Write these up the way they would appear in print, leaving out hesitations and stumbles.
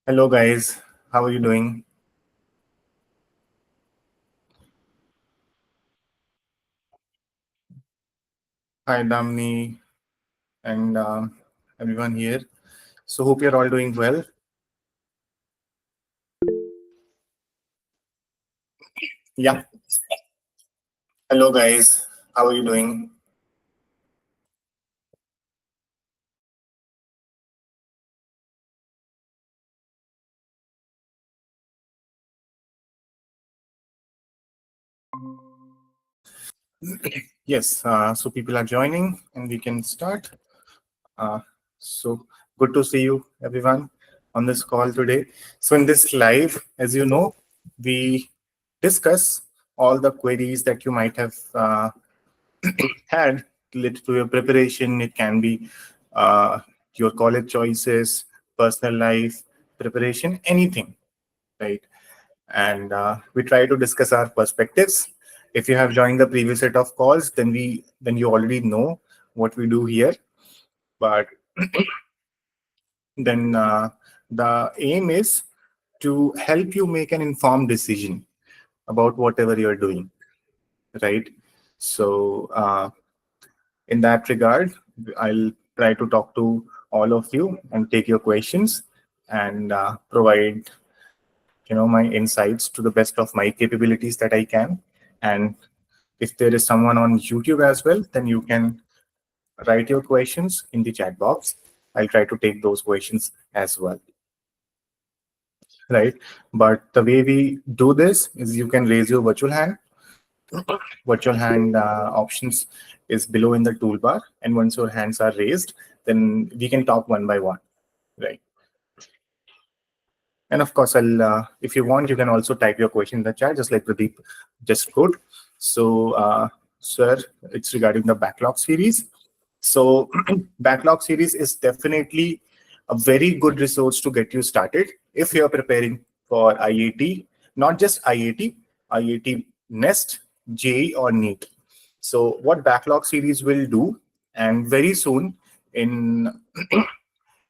Hello guys, how are you doing? Hi Damni and everyone here. So hope you're all doing well. Yeah. Hello guys, how are you doing? Yes. So people are joining and we can start. Uh, so good to see you everyone on this call today. So in this live, as you know, we discuss all the queries that you might have had related to your preparation. It can be uh, your college choices, personal life, preparation, anything, right? And we try to discuss our perspectives. If you have joined the previous set of calls, then you already know what we do here. But then the aim is to help you make an informed decision about whatever you're doing, right? So in that regard, I'll try to talk to all of you and take your questions and provide my insights to the best of my capabilities that I can. And if there is someone on YouTube as well, then you can write your questions in the chat box. I'll try to take those questions as well, right? But the way we do this is you can raise your virtual hand. Virtual hand options is below in the toolbar, and once your hands are raised, then we can talk one by one, right? And of course, if you want, you can also type your question in the chat, just like Pradeep just could. So, sir, it's regarding the backlog series. So, backlog series is definitely a very good resource to get you started if you're preparing for IIT, not just IIT, IIT Nest, JEE, or NEET. So, what backlog series will do, and very soon in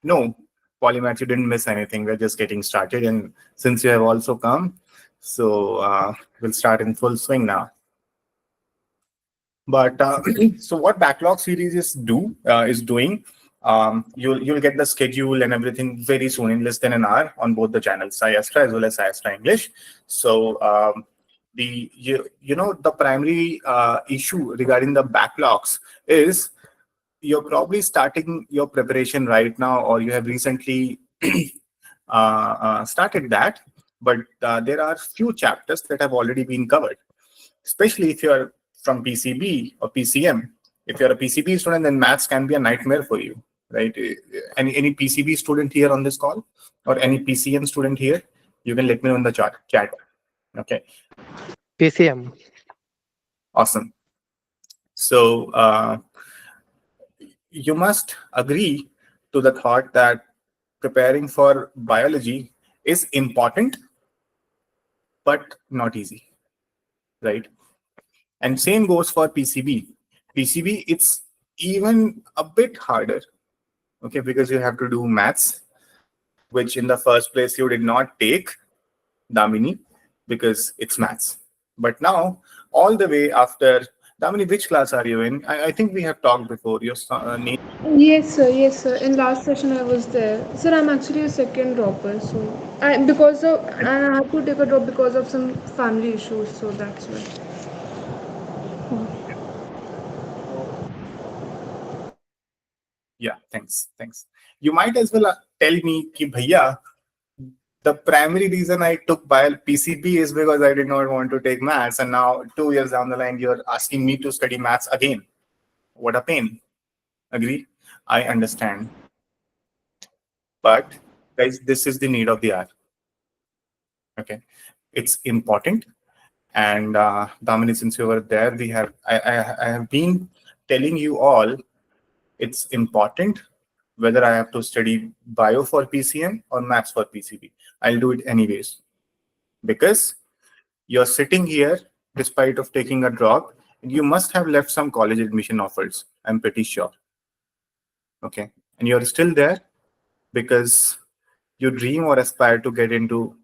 no, Polymath, you didn't miss anything. We're just getting started. And since you have also come, so we'll start in full swing now. But so what backlog series is doing, you'll get the schedule and everything very soon in less than an hour on both the channels, SciAstra as well as SciAstra English. So the primary issue regarding the backlogs is you're probably starting your preparation right now, or you have recently started that, but there are few chapters that have already been covered, especially if you're from PCB or PCM. If you're a PCB student, then maths can be a nightmare for you, right? Any PCB student here on this call, or any PCM student here, you can let me know in the chat. Okay, PCM. awesome. So you must agree to the thought that preparing for biology is important, but not easy, right? And same goes for PCB. PCB, it's even a bit harder, okay, because you have to do maths, which in the first place you did not take, Damini, because it's maths. But now, all the way after, Damini, which class are you in? I think we have talked before. Your name. Yes, sir. Yes, sir. In last session, I was there. Sir, I'm actually a second dropper, so and I had to take a drop because of some family issues, so that's why. Yeah, thanks. You might as well tell me, ki bhaiya, the primary reason I took bio PCB is because I did not want to take maths, and now 2 years down the line, you're asking me to study maths again. What a pain. Agree? I understand. But guys, this is the need of the hour. Okay, it's important. And Damini, since you were there, I have been telling you all it's important whether I have to study bio for PCM or maths for PCB. I'll do it anyways, because you're sitting here despite of taking a drop, you must have left some college admission offers, I'm pretty sure. Okay, and you're still there because you dream or aspire to get into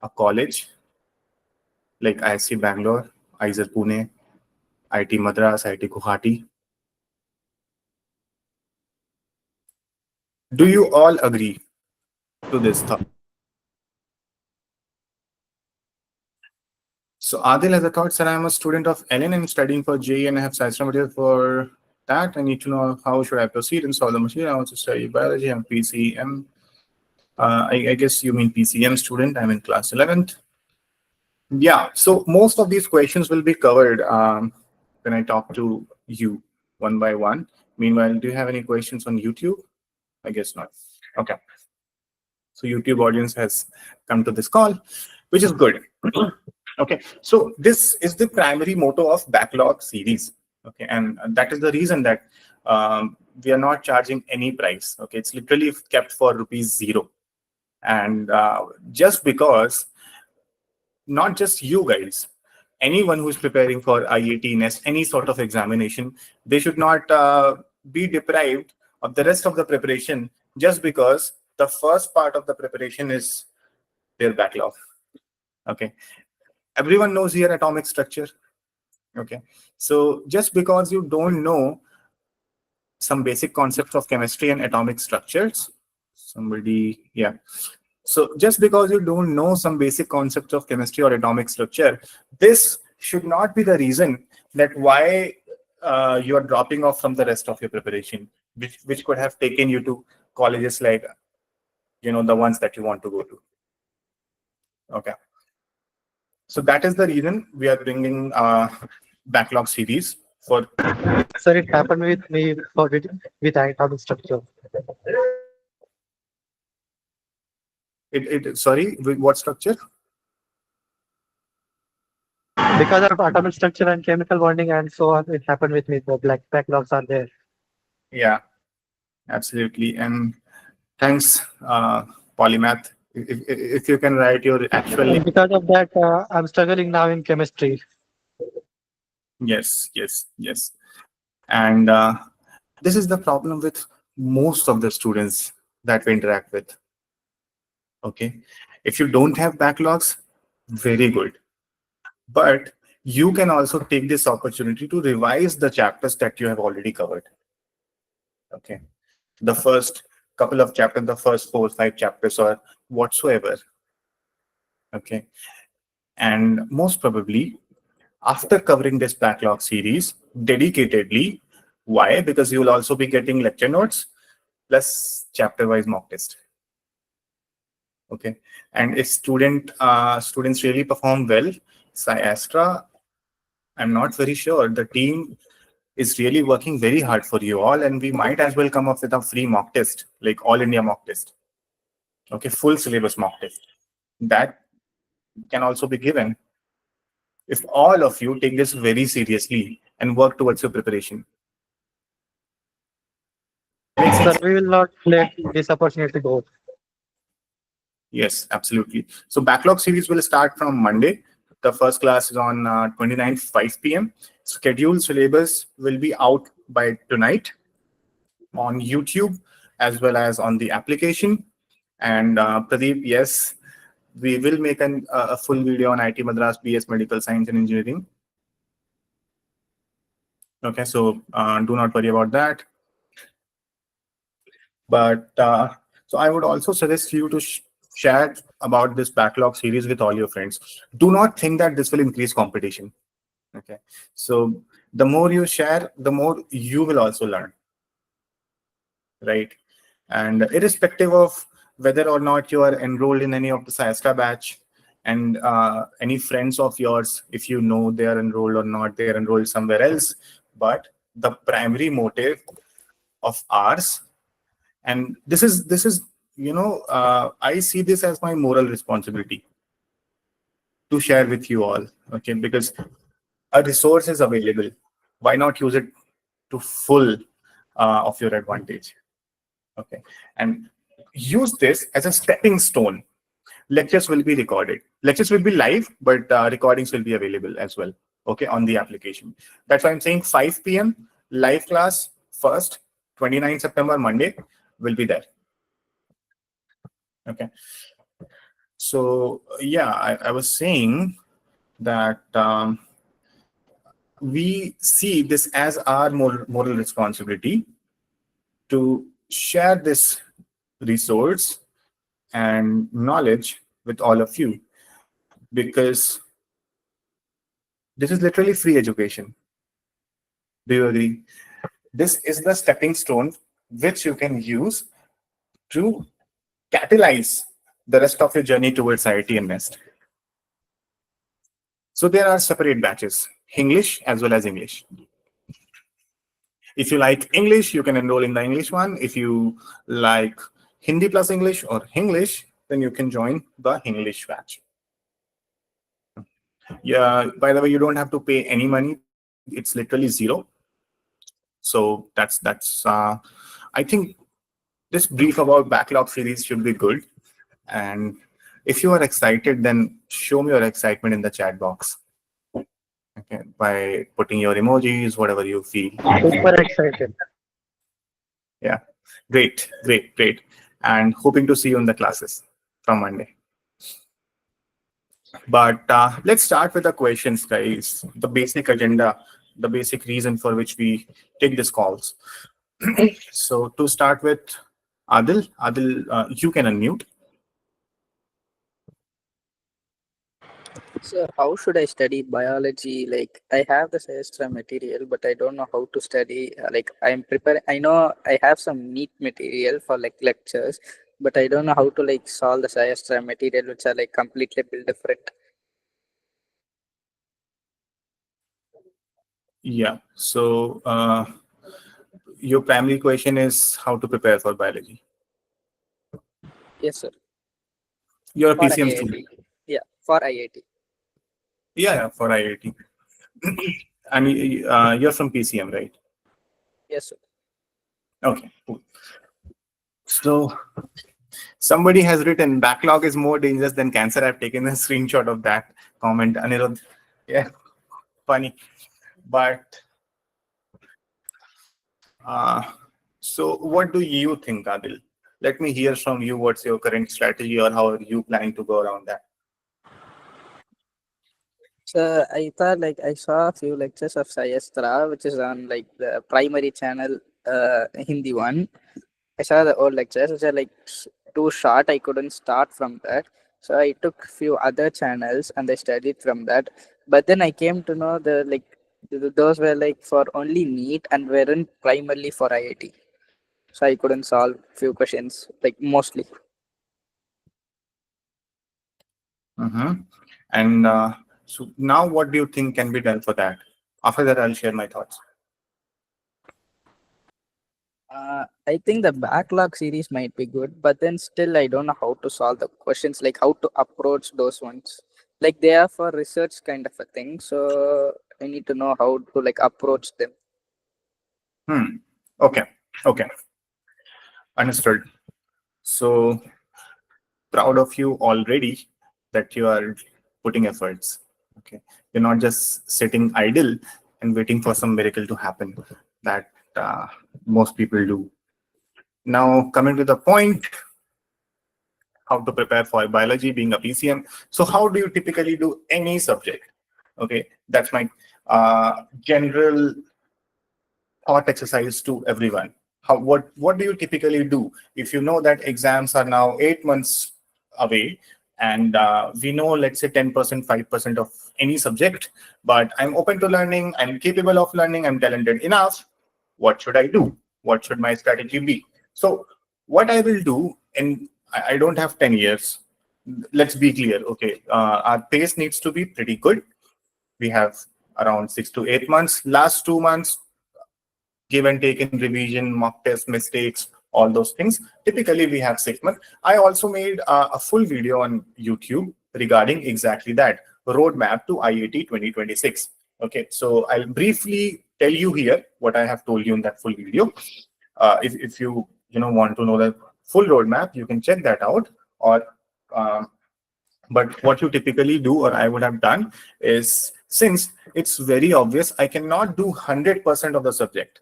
a college like IISc Bangalore, IISer Pune, IIT Madras, IIT Guwahati? Do you all agree to this thought? So Adil has a thought, sir, I'm a student of LN and studying for JEE and I have SciAstra material for that. I need to know how should I proceed and solve the machine. I want to study biology. I'm PCM. I guess you mean PCM student. I'm in class 11th. Yeah, so most of these questions will be covered when I talk to you one by one. Meanwhile, do you have any questions on YouTube? I guess not. Okay. So YouTube audience has come to this call, which is good. Okay, so this is the primary motto of backlog series. Okay, and that is the reason that we are not charging any price. Okay, it's literally kept for ₹0. And just because not just you guys, anyone who is preparing for IIT, NEST, any sort of examination, they should not be deprived of the rest of the preparation just because the first part of the preparation is their backlog. Okay, everyone knows here atomic structure. Okay, so just because you don't know some basic concepts of chemistry and atomic structures, so just because you don't know some basic concepts of chemistry or atomic structure, this should not be the reason that why you are dropping off from the rest of your preparation, which could have taken you to colleges like, the ones that you want to go to. Okay. So that is the reason we are bringing backlog series for. Sir, it happened with me with atomic structure. Sorry, with what structure? Because of atomic structure and chemical bonding and so on, it happened with me. The black backlogs are there. Yeah, absolutely. And thanks, Polymath. If you can write your actual name. And because of that, I'm struggling now in chemistry. Yes. And this is the problem with most of the students that we interact with. Okay. If you don't have backlogs, very good. But you can also take this opportunity to revise the chapters that you have already covered. Okay. The first couple of chapters, the first 4 or 5 chapters or whatsoever. Okay. And most probably, after covering this backlog series dedicatedly, why? Because you will also be getting lecture notes plus chapter-wise mock test. Okay. And if students really perform well, SciAstra, I'm not very sure. The team is really working very hard for you all, and we might as well come up with a free mock test, like all India mock test. Okay, full syllabus mock test. That can also be given if all of you take this very seriously and work towards your preparation. Sir, we will not let this opportunity go. Yes, absolutely. So backlog series will start from Monday. The first class is on 29th, 5 p.m. Scheduled syllabus will be out by tonight on YouTube as well as on the application. And Pradeep, yes, we will make a full video on IIT Madras BS Medical Science and Engineering. Okay, so do not worry about that. But so I would also suggest you to share about this backlog series with all your friends. Do not think that this will increase competition. Okay, so the more you share, the more you will also learn, right? And irrespective of whether or not you are enrolled in any of the SciAstra batch, and any friends of yours, if you know they are enrolled or not, they are enrolled somewhere else. But the primary motive of ours, and this is I see this as my moral responsibility to share with you all. Okay, because a resource is available, why not use it to full of your advantage? Okay, and use this as a stepping stone. Lectures will be recorded. Lectures will be live, but recordings will be available as well. Okay, on the application. That's why I'm saying 5 p.m. live class first, 29 September, Monday, will be there. Okay. So yeah, I was saying that we see this as our moral responsibility to share this resource and knowledge with all of you, because this is literally free education. Do you agree? This is the stepping stone which you can use to catalyze the rest of your journey towards IIT and NEST. So there are separate batches, English as well as English. If you like English, you can enroll in the English one. If you like Hindi plus English or English, then you can join the English batch. Yeah, by the way, you don't have to pay any money. It's literally zero. So I think this brief about backlog series should be good. And if you are excited, then show me your excitement in the chat box. Okay, by putting your emojis, whatever you feel. Super excited. Yeah, great. And hoping to see you in the classes from Monday. But let's start with the questions, guys. The basic agenda, the basic reason for which we take these calls. So to start with, Adil, you can unmute. So how should I study biology? Like I have the SciAstra material, but I don't know how to study. Like I'm preparing. I know I have some neat material for like lectures, but I don't know how to like solve the SciAstra material, which are like completely built different. Yeah. So your primary question is how to prepare for biology. Yes, sir. You're a For PCM IIT. student. Yeah, for IIT. Yeah, for IIT. And you're from PCM, right? Yes, sir. Okay, cool. So somebody has written backlog is more dangerous than cancer. I've taken a screenshot of that comment, Anirudh. Yeah, funny. But so what do you think, Adil? Let me hear from you. What's your current strategy, or how are you planning to go around that? So I thought like I saw a few lectures of SciAstra, which is on like the primary channel, Hindi one. I saw the old lectures, which are like too short. I couldn't start from that. So I took few other channels and I studied from that. But then I came to know the like those were like for only NEET and weren't primarily for IIT. So I couldn't solve few questions like mostly. And so now what do you think can be done for that? After that, I'll share my thoughts. I think the backlog series might be good, but then still I don't know how to solve the questions, like how to approach those ones. Like they are for research kind of a thing, so I need to know how to like approach them. Okay. Understood. So proud of you already that you are putting efforts. Okay. You're not just sitting idle and waiting for some miracle to happen that most people do. Now, coming to the point, how to prepare for biology, being a PCM. So how do you typically do any subject? Okay, that's my general thought exercise to everyone. What do you typically do if you know that exams are now 8 months away, and we know, let's say 10%, 5% of any subject, but I'm open to learning, I'm capable of learning, I'm talented enough. What should I do? What should my strategy be? So what I will do, and I don't have 10 years. Let's be clear. Okay, our pace needs to be pretty good. We have around 6 to 8 months. Last 2 months, give and take in revision, mock test, mistakes, all those things. Typically, we have 6 months. I also made a full video on YouTube regarding exactly that roadmap to IIT 2026. Okay, so I'll briefly tell you here what I have told you in that full video. If you want to know the full roadmap, you can check that out. Or but what you typically do, or I would have done, is, since it's very obvious, I cannot do 100% of the subject.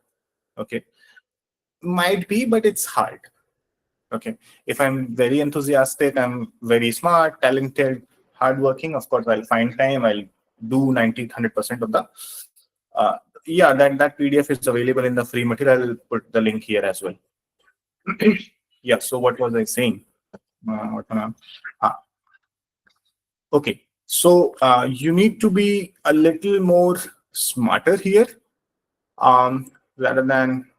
Okay, might be, but it's hard. Okay. If I'm very enthusiastic, I'm very smart, talented, hardworking, of course, I'll find time. I'll do 90, 100% of the. Yeah, that PDF is available in the free material. I'll put the link here as well. Yeah. So what was I saying? Okay. So you need to be a little more smarter here, rather than.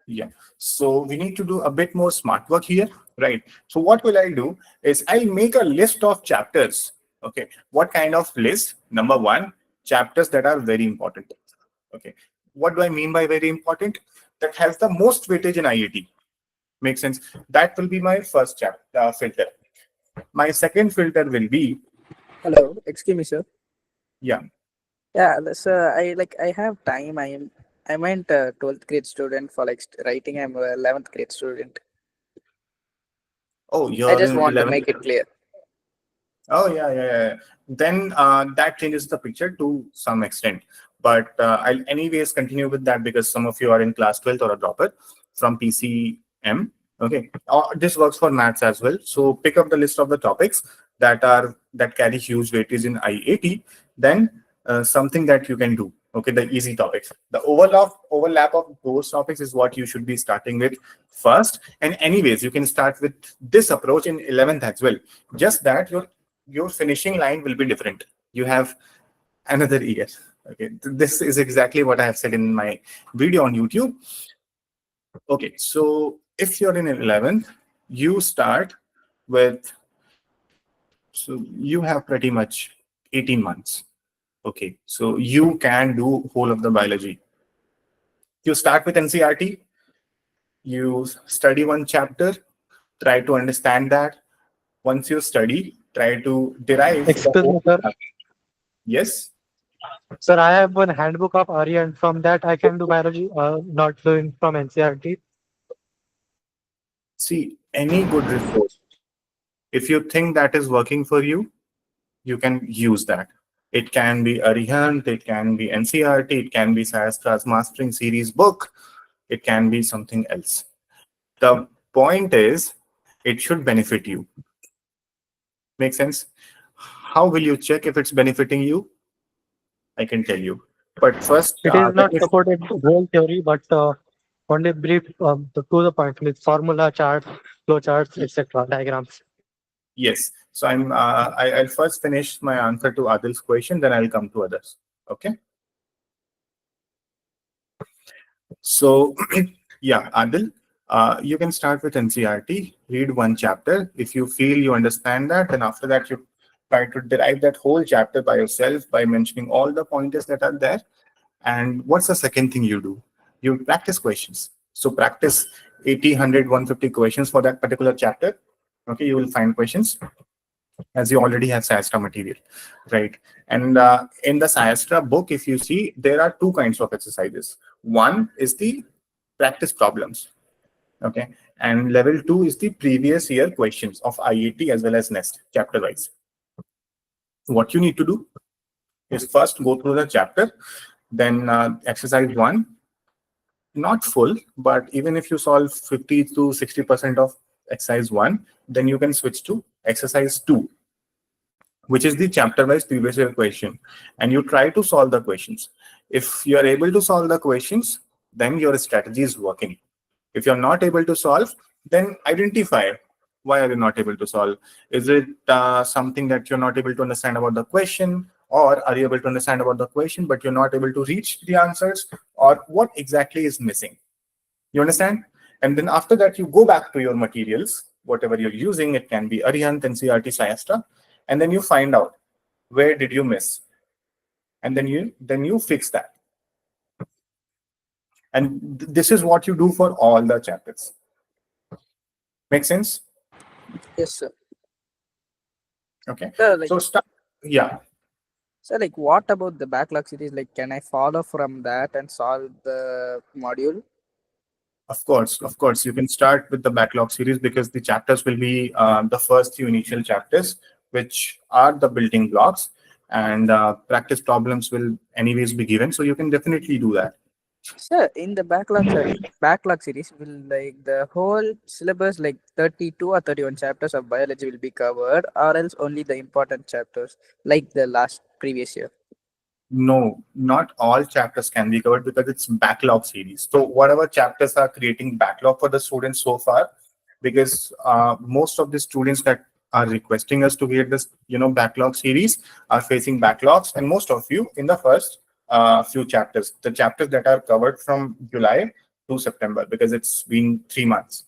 Yeah. So we need to do a bit more smart work here, right? So what will I do is I'll make a list of chapters. Okay. What kind of list? Number one, chapters that are very important. Okay. What do I mean by very important? That has the most weightage in IIT. Makes sense? That will be my first filter. My second filter will be, Hello, excuse me, sir. yeah. Yeah, so I have time. I meant 12th grade student for writing. I'm a 11th grade student. Oh, I you're just in want to 11th. make it clear. Oh, yeah. Then that changes the picture to some extent. But I'll anyways continue with that because some of you are in class 12th or a dropper from PCM. Okay. This works for maths as well. So pick up the list of the topics that carry huge weightage in IAT. Then something that you can do. Okay, the easy topics. The overlap of those topics is what you should be starting with first. And anyways, you can start with this approach in 11th as well. Just that your finishing line will be different. You have another year. Okay, this is exactly what I have said in my video on YouTube. Okay, so if you're in 11th, you start with, so you have pretty much 18 months. Okay, so you can do whole of the biology. You start with NCERT, you study one chapter, try to understand that. Once you study, try to derive the Excuse me, whole. sir. Yes. Sir, I have one handbook of ARI, and from that I can do biology, not doing from NCRT. See, any good resource, if you think that is working for you, you can use that. It can be Arihant, it can be NCERT, it can be SciAstra's Mastering Series book, it can be something else. The point is, it should benefit you. Make sense? How will you check if it's benefiting you? I can tell you. But first, It is not supported whole theory, but only brief to the point with formula charts, flow charts, etc. diagrams. yes. So I'll first finish my answer to Adil's question, then I'll come to others. Okay. So yeah, Adil, you can start with NCERT, read one chapter. If you feel you understand that, then after that you try to derive that whole chapter by yourself by mentioning all the pointers that are there. And what's the second thing you do? You practice questions. So practice 80, 100, 150 questions for that particular chapter. Okay, you will find questions as you already have SciAstra material, right? And in the SciAstra book, if you see, there are two kinds of exercises. One is the practice problems, okay? And level 2 is the previous year questions of IIT as well as NEST, chapter-wise. What you need to do is first go through the chapter, then exercise 1, not full, but even if you solve 50 to 60% of exercise 1, then you can switch to exercise 2, which is the chapter-wise previous year question, and you try to solve the questions. If you are able to solve the questions, then your strategy is working. If you're not able to solve, then identify why are you not able to solve. Is it something that you're not able to understand about the question, or are you able to understand about the question but you're not able to reach the answers, or what exactly is missing? You understand? And then after that, you go back to your materials, whatever you're using. It can be Arihant, NCERT, SciAstra, and then you find out where did you miss, and then you fix that. And this is what you do for all the chapters. Make sense? Yes, sir. Okay. Sir, So start. Yeah. so what about the backlog series? Can I follow from that and solve the module? Of course, you can start with the backlog series because the chapters will be the first few initial chapters, which are the building blocks. and practice problems will anyways be given, so you can definitely do that. Sure, in the backlog series, will like the whole syllabus, like 32 or 31 chapters of biology will be covered, or else only the important chapters, like the last previous year? No, not all chapters can be covered because it's backlog series. So whatever chapters are creating backlog for the students so far, because most of the students that are requesting us to create this, backlog series are facing backlogs, and most of you in the first few chapters, the chapters that are covered from July to September, because it's been 3 months.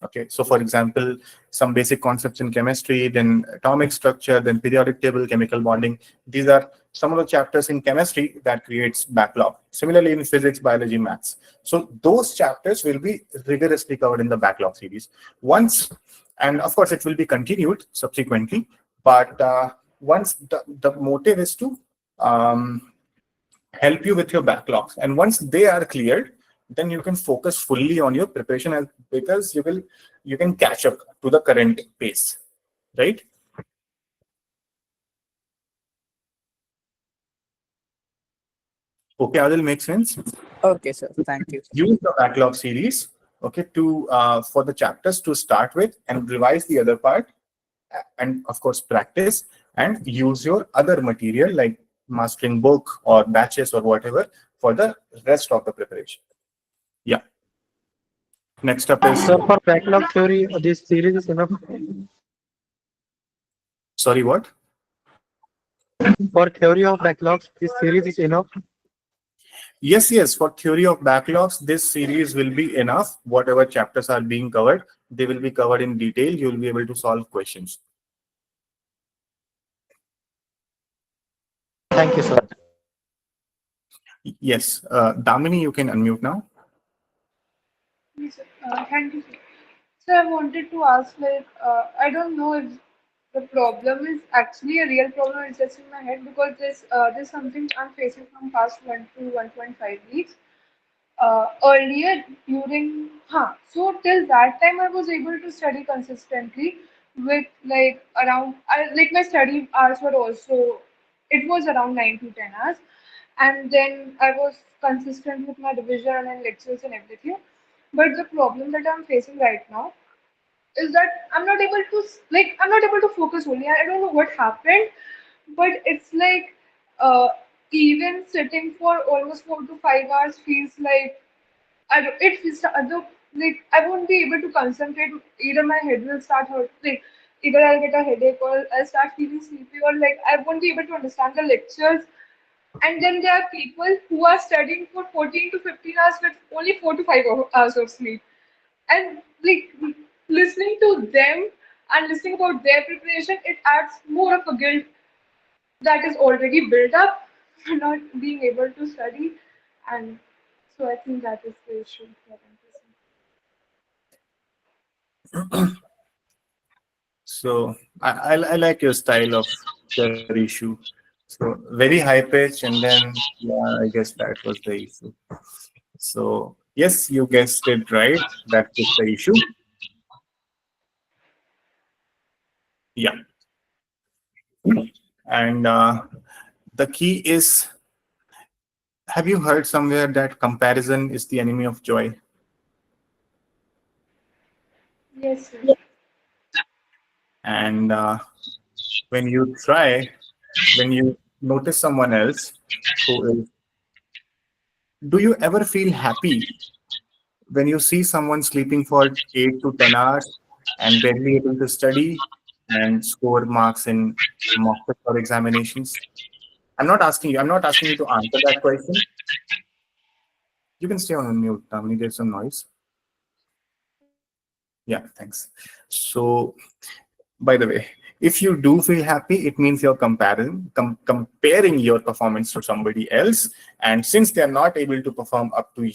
Okay, so for example, some basic concepts in chemistry, then atomic structure, then periodic table, chemical bonding. These are some of the chapters in chemistry that creates backlog. Similarly, in physics, biology, maths. So those chapters will be rigorously covered in the backlog series. And of course, it will be continued subsequently. But once the motive is to help you with your backlogs, and once they are cleared, then you can focus fully on your preparation, because you can catch up to the current pace, right? Okay, Adil, makes sense. Okay, sir. Thank you. Use the backlog series, okay, to for the chapters to start with, and revise the other part, and of course practice, and use your other material like mastering book or batches or whatever for the rest of the preparation. Yeah. Next up is, Sir, for backlog theory, this series is enough. sorry, what? For theory of backlogs, this series is enough. Yes. For theory of backlogs, this series will be enough. Whatever chapters are being covered, they will be covered in detail. You will be able to solve questions. Thank you, sir. Yes, Damini, you can unmute now. Yes, thank you, sir. So I wanted to ask, like, I don't know if the problem is actually a real problem. It's just in my head because there's something I'm facing from past 1 to 1.5 weeks. Earlier during, so till that time I was able to study consistently with like around, like my study hours were also, it was around 9 to 10 hours, and then I was consistent with my revision and lectures and everything. But the problem that I'm facing right now is that I'm not able to focus only. I don't know what happened, but it's like uh, even sitting for almost 4 to 5 hours feels like it feels the other, like I won't be able to concentrate. Either my head will start hurt, like either I'll get a headache or I'll start feeling sleepy, or like I won't be able to understand the lectures. And then there are people who are studying for 14 to 15 hours with only 4 to 5 hours of sleep. And like listening to them and listening about their preparation, it adds more of a guilt that is already built up for not being able to study. And so I think that is the issue that I'm facing. So I like your style of theory issue. So very high pitch, and then yeah, I guess that was the issue. So yes, you guessed it right. That is the issue. Yeah, and the key is, have you heard somewhere that comparison is the enemy of joy? Yes, sir. And when you try, when you notice someone else who is, do you ever feel happy when you see someone sleeping for 8 to 10 hours and barely able to study and score marks in mock test or examinations? I'm not asking you to answer that question. You can stay on mute, Tamini. There's some noise. Yeah, thanks. So, by the way, if you do feel happy, it means you're comparing your performance to somebody else. And since they're not able to perform up to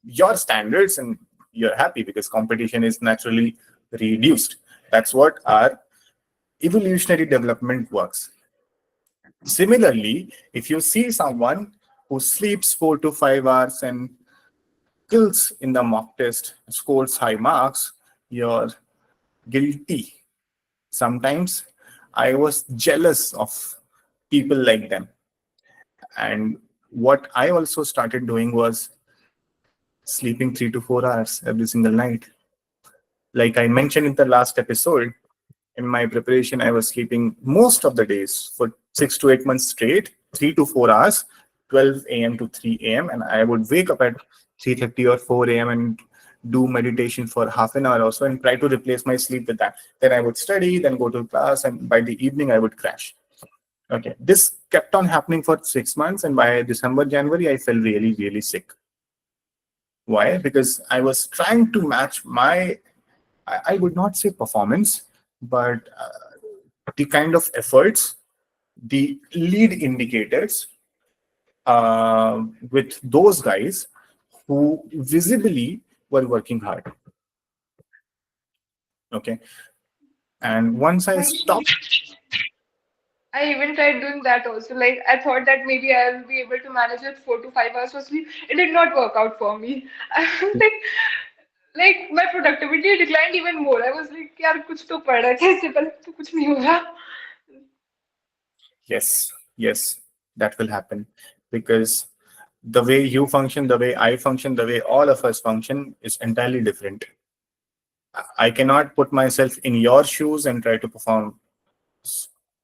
your standards, and you're happy because competition is naturally reduced. That's what our evolutionary development works. Similarly, if you see someone who sleeps 4 to 5 hours and kills in the mock test, scores high marks, you're guilty. Sometimes I was jealous of people like them. And what I also started doing was sleeping 3 to 4 hours every single night. Like I mentioned in the last episode, in my preparation, I was sleeping most of the days for 6 to 8 months straight, 3 to 4 hours, 12 a.m. to 3 a.m. And I would wake up at 3:30 or 4 a.m. and do meditation for half an hour or so and try to replace my sleep with that. Then I would study, then go to class, and by the evening, I would crash. Okay. This kept on happening for 6 months. And by December, January, I felt really, really sick. Why? Because I was trying to match my, I would not say performance, but the kind of efforts, the lead indicators with those guys who visibly were working hard. Okay. And once I stopped, I even tried doing that also. Like I thought that maybe I'll be able to manage with 4 to 5 hours of sleep. It did not work out for me. I was like my productivity declined even more. I was like, यार कुछ तो पड़ रहा है कैसे पहले तो कुछ नहीं हो रहा. yes, that will happen, because the way you function, the way I function, the way all of us function is entirely different. I cannot put myself in your shoes and try to perform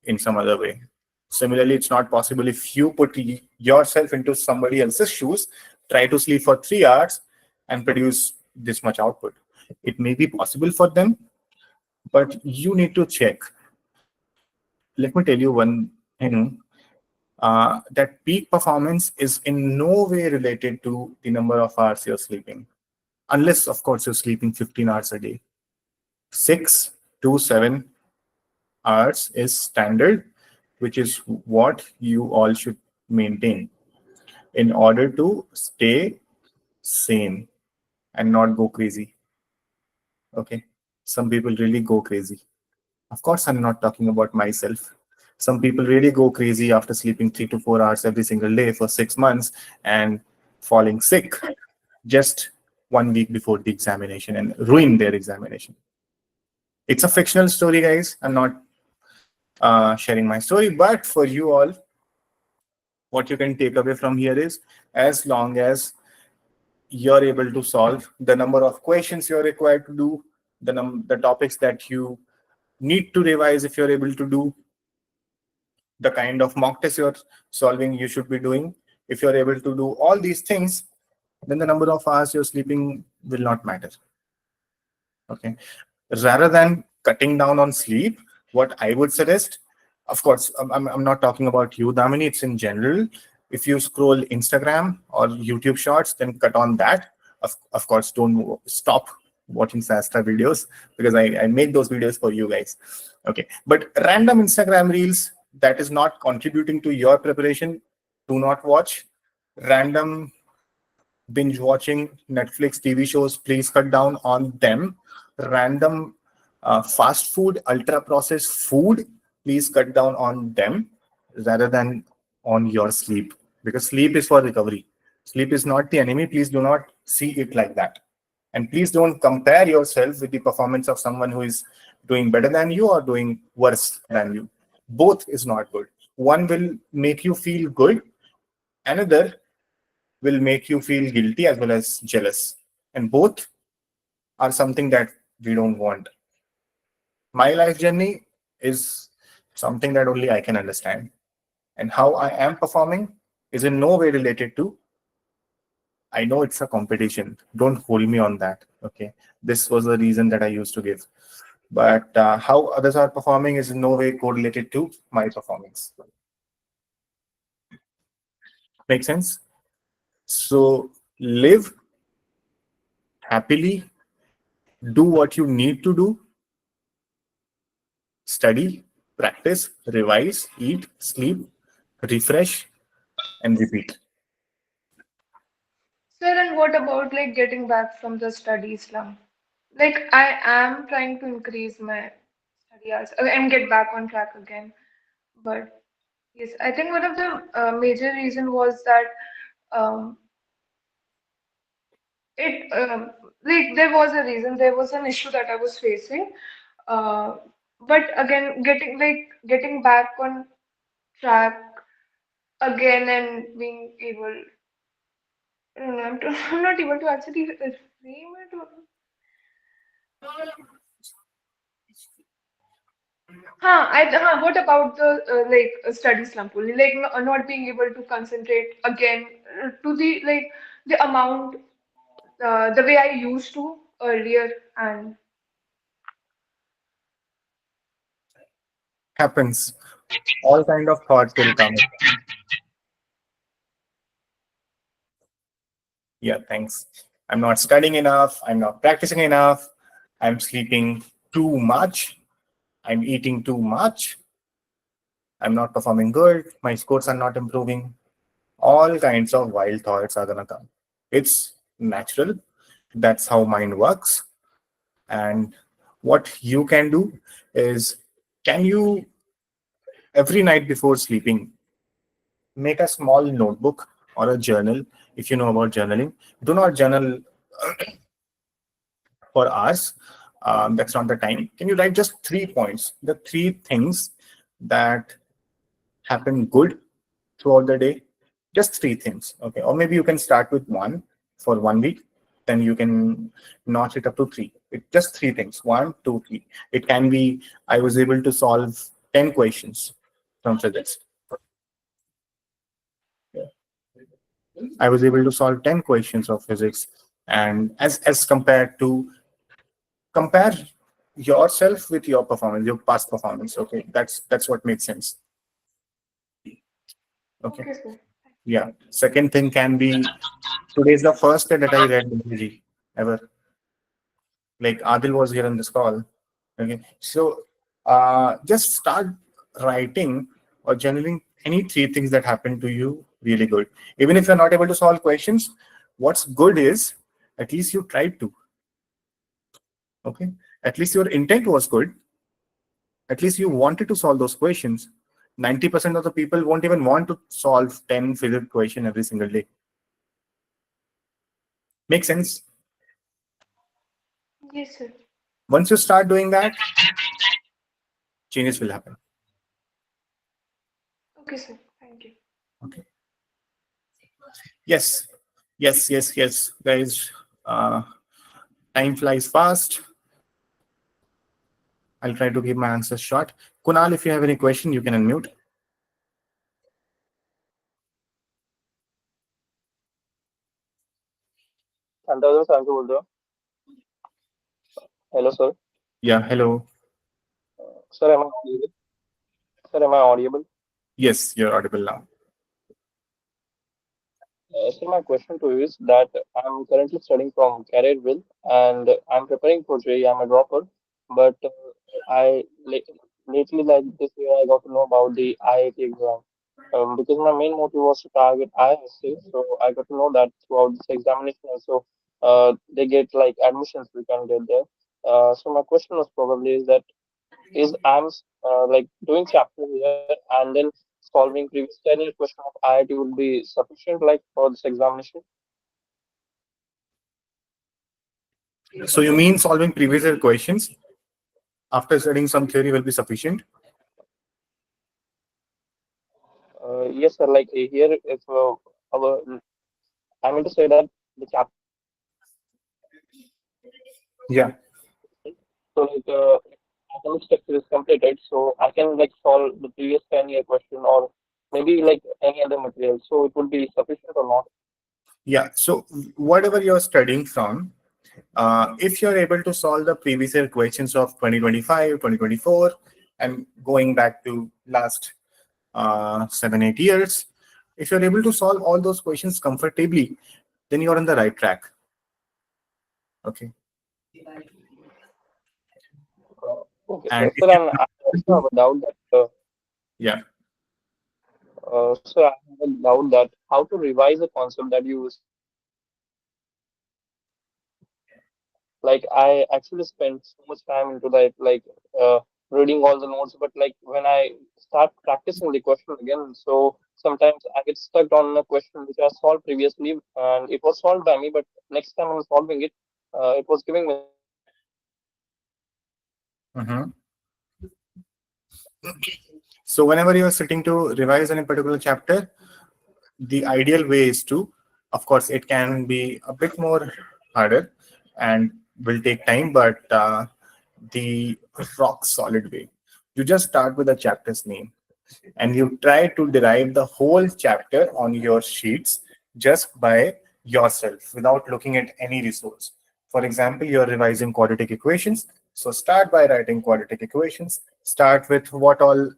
in some other way. Similarly, it's not possible if you put yourself into somebody else's shoes, try to sleep for 3 hours and produce this much output. It may be possible for them, but you need to check. Let me tell you one thing, that peak performance is in no way related to the number of hours you're sleeping, unless, of course, you're sleeping 15 hours a day. 6 to 7 hours is standard, which is what you all should maintain in order to stay sane and not go crazy. Okay. Some people really go crazy. Of course, I'm not talking about myself. Some people really go crazy after sleeping 3 to 4 hours every single day for 6 months and falling sick just 1 week before the examination and ruin their examination. It's a fictional story, guys. I'm not sharing my story, but for you all, what you can take away from here is, as long as you're able to solve the number of questions you're required to do, the topics that you need to revise, if you're able to do the kind of mock test you're solving, you should be doing. If you're able to do all these things, then the number of hours you're sleeping will not matter. Okay. Rather than cutting down on sleep, what I would suggest, of course, I'm not talking about you, Damini, it's in general. If you scroll Instagram or YouTube shorts, then cut on that. Of course, don't stop watching SciAstra videos, because I make those videos for you guys. Okay. But random Instagram reels that is not contributing to your preparation, do not watch. Random binge watching Netflix TV shows, please cut down on them. Random fast food, ultra processed food, please cut down on them rather than on your sleep, because sleep is for recovery. Sleep is not the enemy. Please do not see it like that. And please don't compare yourself with the performance of someone who is doing better than you or doing worse than you. Both is not good. One will make you feel good, another will make you feel guilty as well as jealous. And both are something that we don't want. My life journey is something that only I can understand. And how I am performing is in no way related to, I know it's a competition. Don't hold me on that. Okay. This was the reason that I used to give. But how others are performing is in no way correlated to my performance. Make sense? So live happily, do what you need to do, study, practice, revise, eat, sleep, refresh, and repeat. Sir, and what about like getting back from the study slump? Like I am trying to increase my study hours and get back on track again. But yes, I think one of the major reason was that um, it like there was a reason, there was an issue that I was facing. Uh, but again, getting back on track again and being able. I don't know, I'm not able to actually frame it. What about the study slump only? Like not being able to concentrate again to the the amount the way I used to earlier and Happens. All kind of thoughts will come. Yeah, thanks. I'm not studying enough. I'm not practicing enough. I'm sleeping too much. I'm eating too much. I'm not performing good. My scores are not improving. All kinds of wild thoughts are gonna come. It's natural. That's how mind works. And what you can do is, can you every night before sleeping make a small notebook or a journal? If you know about journaling, do not journal for hours. That's not the time. Can you write just 3 points, the three things that happen good throughout the day? Just three things, okay? Or maybe you can start with one for 1 week, then you can notch it up to three. Just three things, one, two, three. It can be, I was able to solve 10 questions from physics. Yeah. I was able to solve 10 questions of physics, and as compared to, compare yourself with your performance, your past performance. Okay, that's what makes sense. Okay. okay, sir. Yeah. Second thing can be, today is the first day that I read biology ever. Like Adil was here on this call. Okay. So just start writing or journaling any three things that happened to you really good. Even if you're not able to solve questions, what's good is at least you tried to. Okay. At least your intent was good. At least you wanted to solve those questions. 90% of the people won't even want to solve 10 physics question every single day. Make sense? Yes, sir. Once you start doing that, changes will happen. Okay, sir. Thank you. Okay. Yes. Yes, yes, yes. Guys, time flies fast. I'll try to give my answers short. Kunal, if you have any question, you can unmute. Hello, sir. बोल रहे हो? Hello, sir. Yeah, hello. Sir, am I audible? Sir, am I audible? Yes, you're audible now. So my question to you is that I'm currently studying from Careerville and I'm preparing for JEE. I'm a dropper, but lately, like this year, I got to know about the IIT exam. Because my main motive was to target IISc, so I got to know that throughout this examination also, they get like admissions we can get there. So my question was probably is that is I'm like doing chapter here and then solving previous 10-year question of IIT would be sufficient like for this examination. So you mean solving previous year questions after studying some theory will be sufficient? Yes, sir. Like here, if our, I mean to say that the chapter Yeah. so like academic structure is completed, so I can like solve the previous 10-year question or maybe like any other material. So it would be sufficient or not? Yeah. So whatever you're studying from, if you're able to solve the previous year questions of 2025, 2024, and going back to last 7, 8 years, if you're able to solve all those questions comfortably, then you're on the right track. Okay. Okay, And sir. if Sir, and I also you, have a doubt that yeah. sir, I have a doubt that how to revise a concept that you like I actually spent so much time into that uh, reading all the notes, but like when I start practicing the question again, so sometimes I get stuck on a question which I solved previously and it was solved by me, but next time I'm solving it, it was giving me Mhm. So whenever you are sitting to revise any particular chapter, the ideal way is to, of course, it can be a bit more harder and will take time, but the rock solid way, you just start with the chapter's name and you try to derive the whole chapter on your sheets just by yourself without looking at any resource. For example, you're revising quadratic equations. So start by writing quadratic equations. Start with what all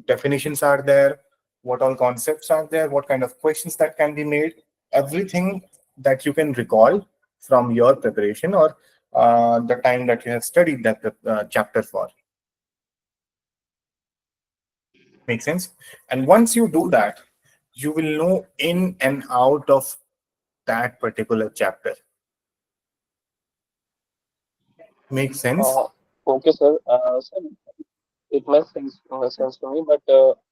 definitions are there, what all concepts are there, what kind of questions that can be made, everything that you can recall from your preparation or the time that you have studied that chapter for. Make sense? And once you do that, you will know in and out of that particular chapter. Make sense? Okay, sir. Sir, it makes sense to me, but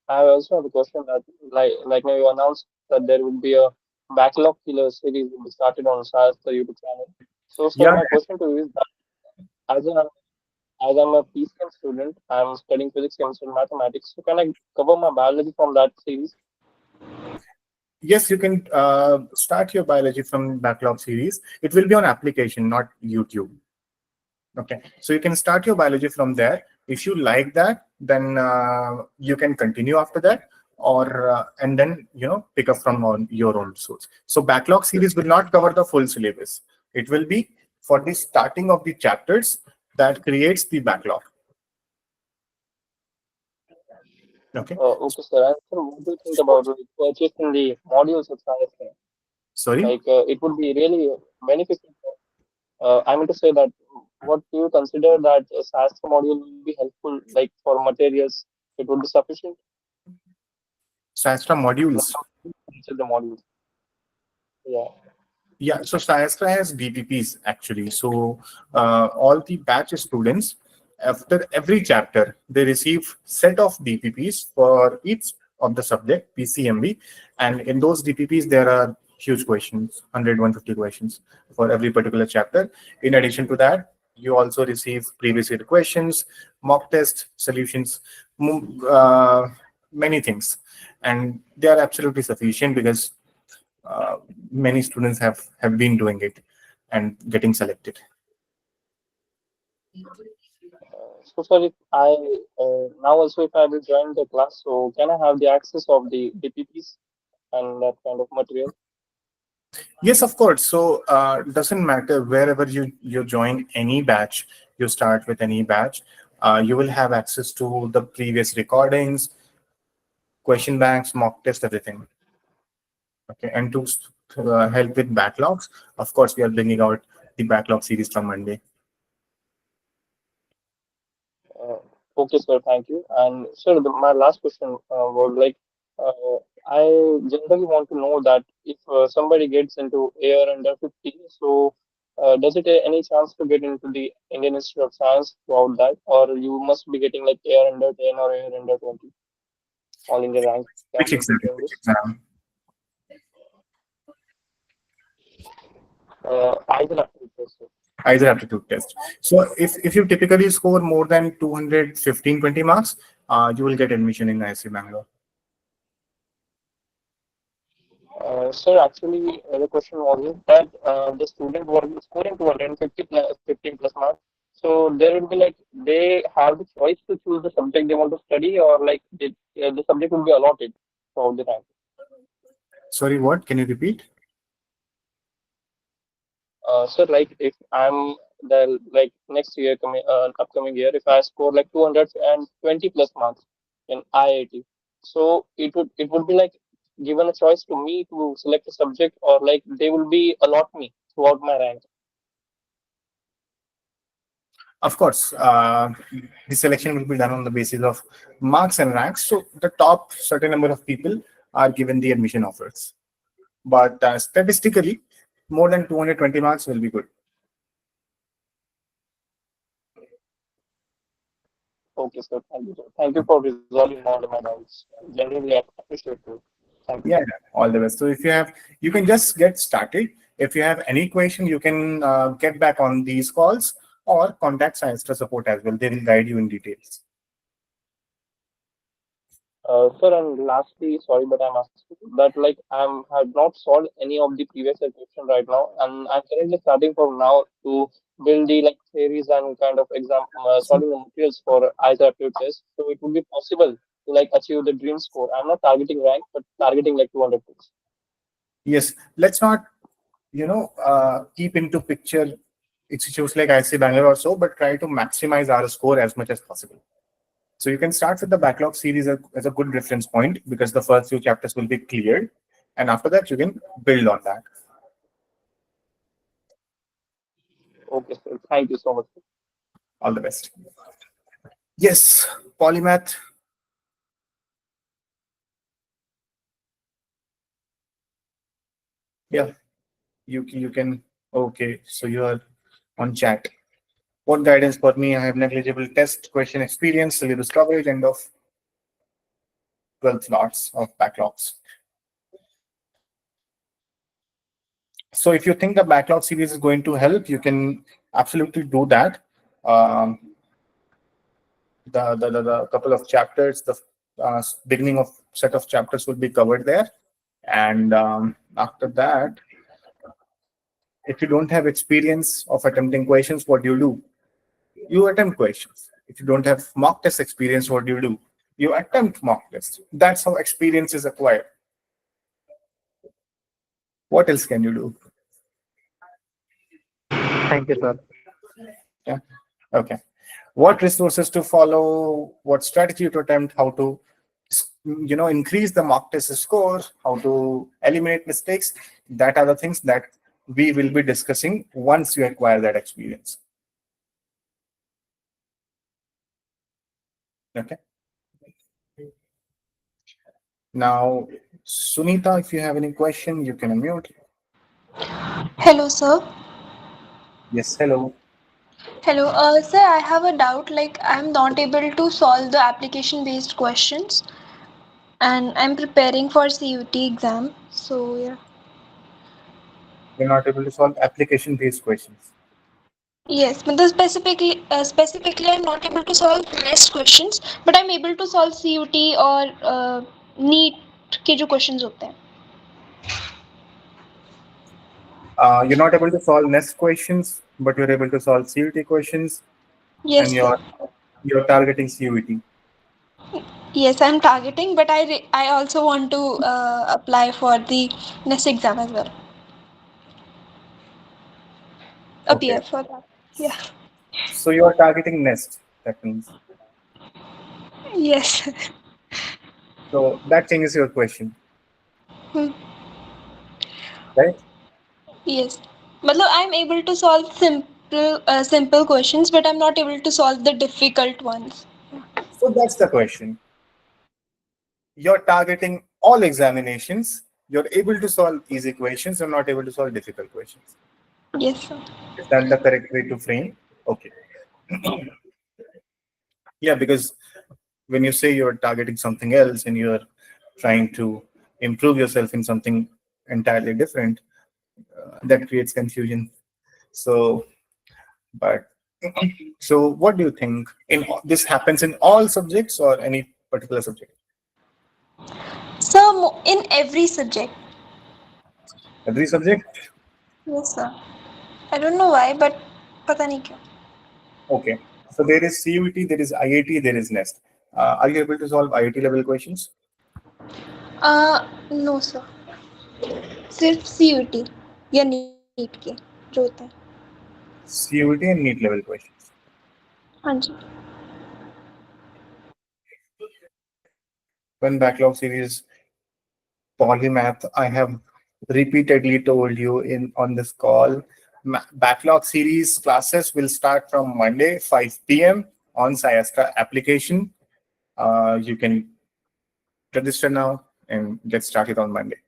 I also have a question that, like now you announced that there will be a backlog killer series will be started on SciAstra YouTube channel. So, sir, Yeah. my question to you is that as a as I'm a PCM student, I'm studying physics, chemistry, and mathematics. So, can I cover my biology from that series? Yes, you can start your biology from backlog series. It will be on application, not YouTube. Okay, so you can start your biology from there. If you like that, then you can continue after that, or and then pick up from your own source. So backlog series will not cover the full syllabus. It will be for the starting of the chapters that creates the backlog. Okay. Okay, sir. And sir, what do you think about like, purchasing the modules of SciAstra? Sorry. Like, it would be really beneficial. I mean to say that what do you consider that a SciAstra module will be helpful, like for materials, it would be sufficient SciAstra modules. to purchase the modules. Yeah. Yeah, so SciAstra has DPPs actually. So all the batch students, after every chapter, they receive set of DPPs for each of the subject, PCMB. And in those DPPs, there are huge questions, 100, 150 questions for every particular chapter. In addition to that, you also receive previous year questions, mock test solutions, many things. And they are absolutely sufficient because many students have been doing it and getting selected. So, sir, if I now also if I will join the class, so can I have the access of the DPPs and that kind of material? Yes, of course. So doesn't matter wherever you join any batch, you start with any batch, you will have access to the previous recordings, question banks, mock test, everything. Okay, and to help with backlogs, of course, we are bringing out the backlog series from Monday. Uh, okay, sir. Thank you. And sir, my last question was like, I generally want to know that if somebody gets into air under 50, so does it any chance to get into the Indian Institute of Science throughout that, or you must be getting like air under 10 or air under 20, all India rank? Can Which you exam? explain Which this? exam? Either after this, sir. Either aptitude test. So if you typically score more than 215, 20 marks, you will get admission in IISc Bangalore. Sir, actually, the question was that the student was scoring 250 plus 15 plus marks. So there will be like they have the choice to choose the subject they want to study, or like the subject will be allotted throughout the time. Sorry, what? Can you repeat? So like if I'm the like next year coming upcoming year, if I score like 220 plus marks in IIT, so it would be like given a choice to me to select a subject, or like they will be allot me throughout my rank. Of course, the selection will be done on the basis of marks and ranks. So the top certain number of people are given the admission offers. But statistically, more than 220 marks will be good. Okay, sir. Thank you, sir. Thank you for resolving all my doubts. Genuinely, I appreciate it. Thank you. Yeah, yeah, all the best. So if you can just get started. If you have any question, you can get back on these calls or contact SciAstra support as well. They will guide you in details. Sir, and lastly, sorry, but I'm asking that like have not solved any of the previous year question right now, and I'm currently starting from now to build the like theories and kind of exam solving the materials for IISer aptitude test. So it would be possible to like achieve the dream score. I'm not targeting rank, but targeting like 200 points. Yes, let's not, keep into picture institutes like IC Bangalore or so, but try to maximize our score as much as possible. So you can start with the backlog series as a good reference point because the first few chapters will be cleared. And after that, you can build on that. Okay, sir. Thank you so much. All the best. Yes, polymath. Yeah, you can. Okay, so you are on chat. What guidance for me? I have negligible test question experience, syllabus coverage, and of 12 slots of backlogs. So if you think the backlog series is going to help, you can absolutely do that. Um, the couple of chapters, the beginning of set of chapters will be covered there, and after that, if you don't have experience of attempting questions, what do? You attempt questions. If you don't have mock test experience, what do? You attempt mock tests. That's how experience is acquired. What else can you do? Thank you, sir. Yeah. Okay. What resources to follow? What strategy to attempt? How to, increase the mock test score? How to eliminate mistakes? That are the things that we will be discussing once you acquire that experience. Okay. Now, Sunita, if you have any question, you can unmute. Hello, sir. Yes, hello. Hello, sir. I have a doubt. Like, I'm not able to solve the application-based questions, and I'm preparing for CUT exam. So yeah. You're not able to solve application-based questions. Yes, but specifically, I'm not able to solve rest questions, but I'm able to solve CUT or NEET के जो questions होते हैं. You're not able to solve nest questions, but you're able to solve CUT questions, and Yes, sir. you're targeting CUT. Yes, I'm targeting, but I also want to apply for the next exam as well. Okay. Appear for that. Yeah. So you're targeting nest. That means. Yes. So that changes your question, Hmm. right? Yes. मतलब I'm able to solve simple questions, but I'm not able to solve the difficult ones. So that's the question. You're targeting all examinations. You're able to solve easy questions. You're not able to solve difficult questions. Yes, sir. Is that the correct way to frame? Okay. Yeah, because when you say you're targeting something else and you're trying to improve yourself in something entirely different, that creates confusion. So, but so what do you think? This happens in all subjects or any particular subject? So in every subject. Every subject? Yes, sir. I don't know why, but पता नहीं क्यों. Okay. So there is CUT, there is IIT, there is NEST. Are you able to solve IIT level questions? No, sir. सिर्फ CUT या NEET के जो होते हैं. CUT and NEET level questions. हाँ जी. When backlog series polymath, I have repeatedly told you in on this call, backlog series classes will start from Monday 5 p.m. on SciAstra application. You can register now and get started on Monday.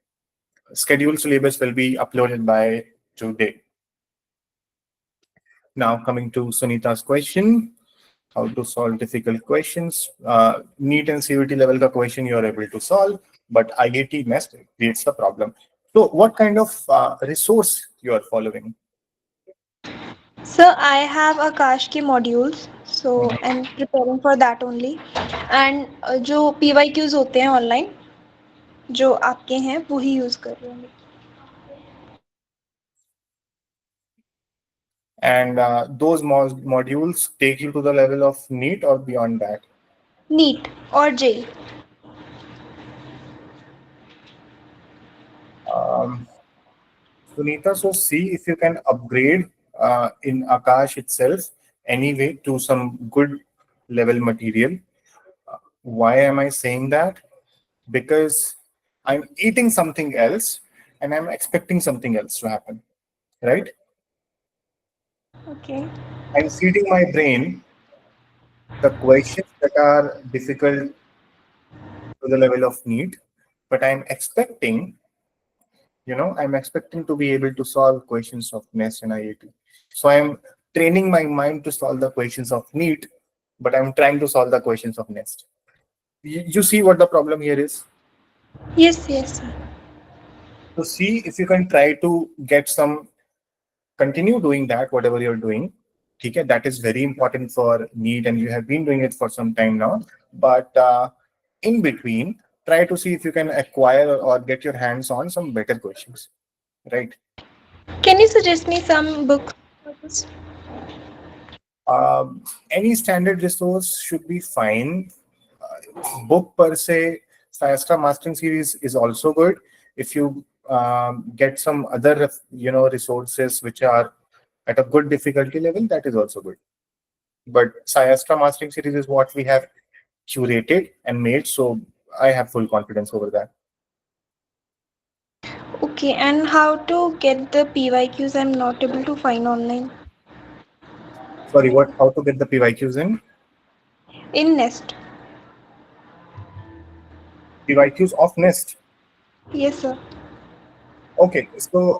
Scheduled syllabus will be uploaded by today. Now coming to Sunita's question, how to solve difficult questions. NEET and CUT level ka question you are able to solve, but IIT NEST creates the problem. So what kind of resource you are following? So I have Akash ki modules. so I'm preparing for that only. And जो PYQs होते हैं online, जो आपके हैं वही use कर रही हूँ. And those modules take you to the level of NEET or beyond that? NEET or jail. Sunita, so see if you can upgrade in Akash itself anyway to some good level material. Why am I saying that? Because I'm eating something else and I'm expecting something else to happen, right? Okay. I'm feeding my brain the questions that are difficult to the level of need, but I'm expecting to be able to solve questions of NEST and IIT. So I'm training my mind to solve the questions of NEET, but I'm trying to solve the questions of NEST. You see what the problem here is? Yes, yes, sir. So see if you can try to continue doing that, whatever you're doing. Okay, that is very important for NEET, and you have been doing it for some time now. But in between, try to see if you can acquire or get your hands on some better questions, right? Can you suggest me some books for this? Any standard resource should be fine. Book per se, SciAstra Mastering Series is also good. If you get some other, resources which are at a good difficulty level, that is also good. But SciAstra Mastering Series is what we have curated and made, so I have full confidence over that. Okay, and how to get the PYQs? I'm not able to find online. Sorry, what? How to get the PYQs in? In Nest. PYQs of NEST. Yes, sir. Okay, so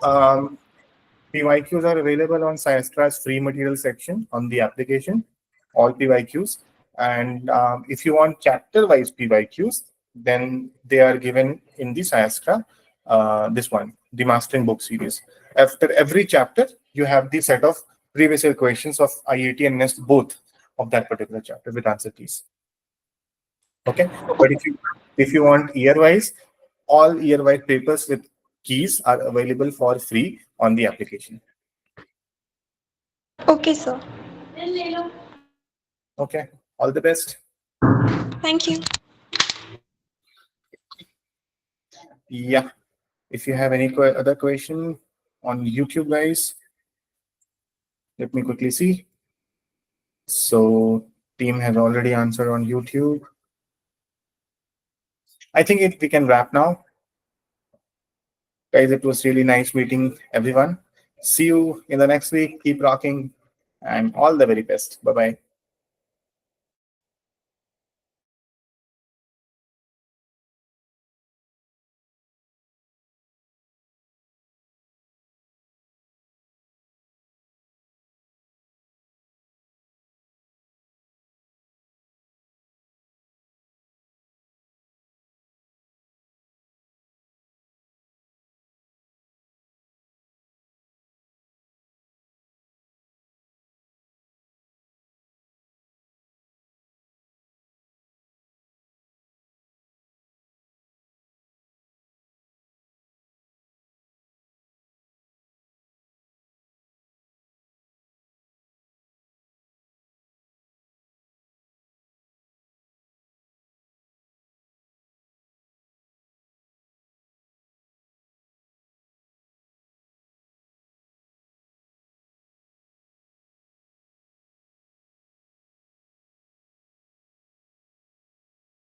PYQs are available on SciAstra's free material section on the application, all PYQs. And if you want chapter-wise PYQs, then they are given in the SciAstra, this one, the Mastering Book Series. After every chapter, you have the set of previous year questions of IIT and NEST, both of that particular chapter with answer keys. Okay, but if you want year-wise, all year-wise papers with keys are available for free on the application. Okay, sir. Okay, all the best. Thank you. Yeah, if you have any other question on YouTube, guys, let me quickly see. So team has already answered on YouTube. I think we can wrap now. Guys, it was really nice meeting everyone. See you in the next week. Keep rocking and all the very best. Bye-bye.